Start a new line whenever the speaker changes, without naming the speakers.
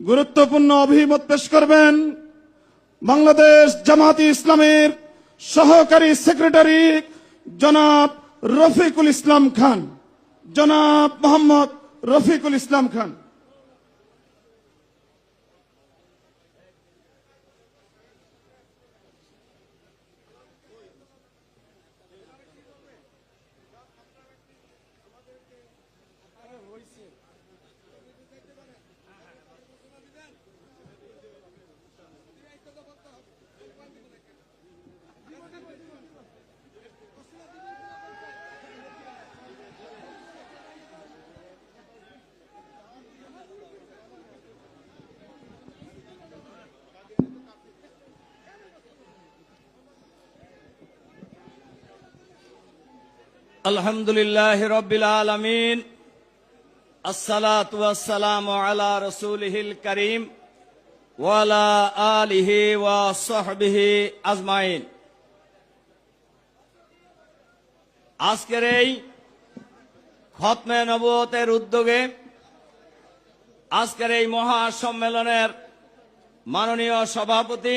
গুরুত্বপূর্ণ অভিমত পেশ করবেন বাংলাদেশ জামায়াতে ইসলামের সহকারী সেক্রেটারি জনাব রফিকুল ইসলাম খান। জনাব মোহাম্মদ রফিকুল ইসলাম খান।
আলহামদুলিল্লাহ রাব্বিল আলামিন, আসসালাতু ওয়াসসালামু আলা রাসূলিহিল কারীম ওয়া আলা আলিহি ওয়া সাহবিহি আজমাইন। আজকের এই খতমে নবুয়তের উদ্যোগে আজকের এই মহাসম্মেলনের মাননীয় সভাপতি